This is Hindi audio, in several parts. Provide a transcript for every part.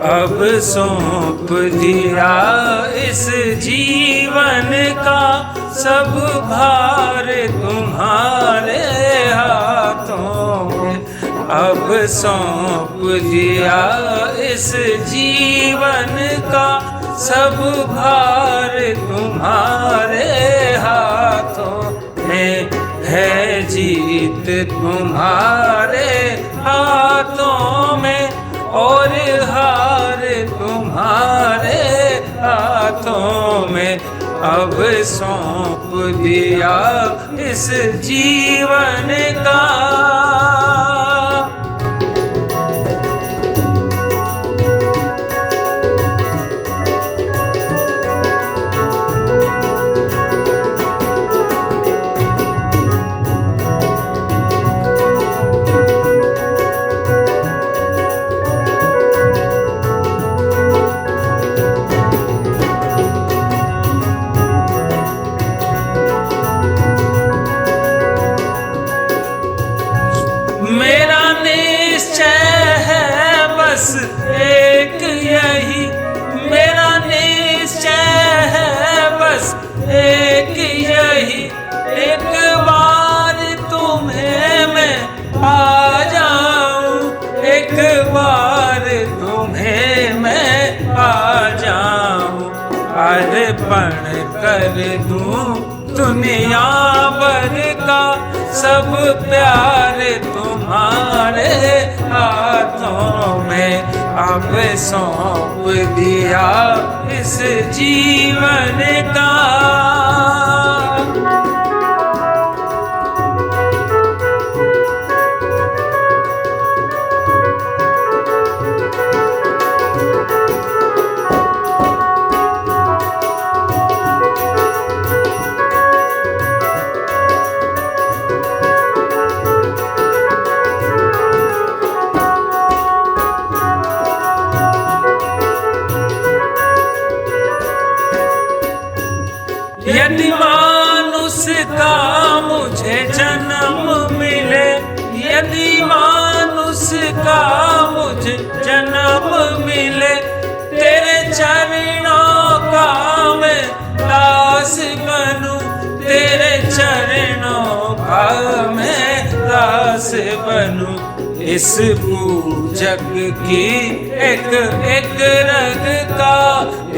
अब सौंप दिया इस जीवन का सब भार तुम्हारे हाथों में। अब सौंप दिया इस जीवन का सब भार तुम्हारे हाथों में। है जीत तुम्हारे हाथों में और हार तुम्हारे हाथों में। अब सौंप दिया इस जीवन का। मेरा निश्चय है बस एक यही, मेरा निश्चय है बस एक यही। एक बार तुम्हें मैं पा जाऊं, एक बार तुम्हें मैं पा जाऊं। अर्पण कर दूं दुनिया भर का सब प्यार तुम्हारे हाथों में। अब सौंप दिया इस जीवन का। यदि मानुष का मुझे जन्म मिले, यदि मानुष का मुझे जन्म मिले, तेरे चरणों का मैं दास बनूं, तेरे चरणों का मैं दास बनूं। इस पूजक की एक एक रग का,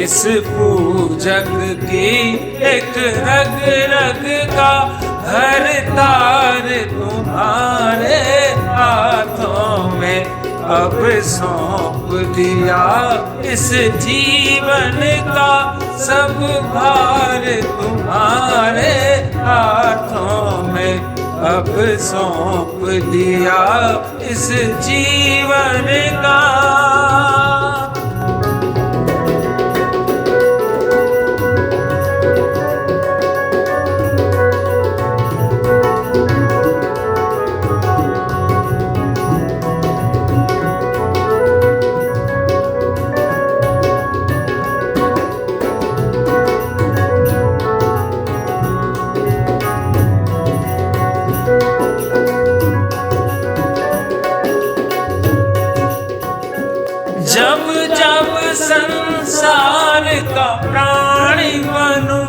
इस पूजक की एक रग रग का हर तार तुम्हारे हाथों में। अब सौंप दिया इस जीवन का सब भार तुम्हारे हाथों में। अब सौंप दिया इस जीवन का। जब जब संसार का प्राणी बनूं,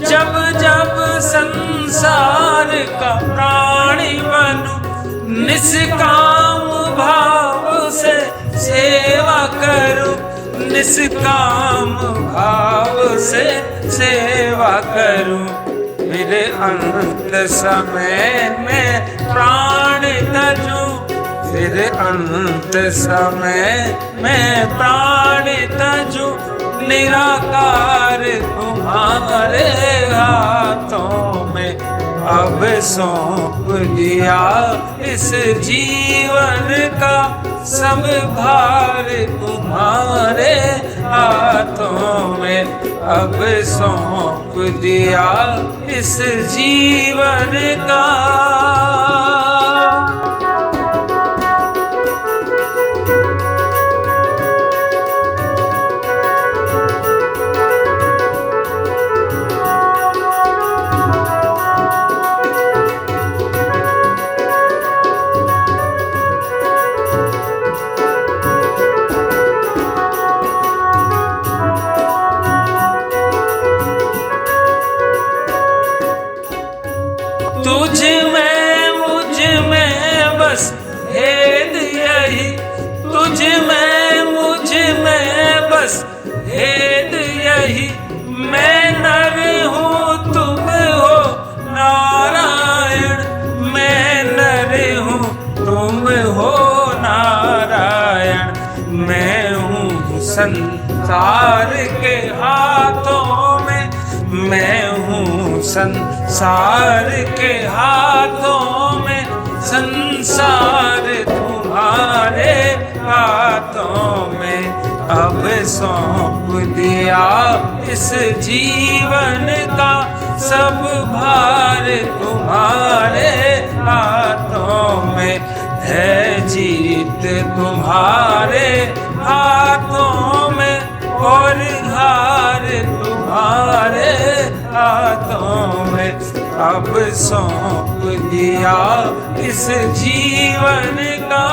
जब जब संसार का प्राणी बनूं, निष्काम भाव से सेवा करूं, निष्काम भाव से सेवा करूं। मेरे अंत समय में प्राण तजूं, फिर अंत समय में प्राण तजूं। निराकार तुम्हारे हाथों में। अब सौंप दिया इस जीवन का सब भार तुम्हारे हाथों में। अब सौंप दिया इस जीवन का। तुझ में मुझ में बस भेद यही, तुझ में मुझ में बस भेद यही। मैं नर हूँ तुम हो नारायण, मैं नर हूँ तुम हो नारायण। मैं हूँ संसार के हाथों में, मैं हूँ संसार के हाथों में, संसार तुम्हारे हाथों में। अब सौंप दिया इस जीवन का सब भार तुम्हारे हाथों में, है जीत तुम्हारे हाथों में और हार तुम्हारे हाथों में। अब सौंप दिया इस जीवन का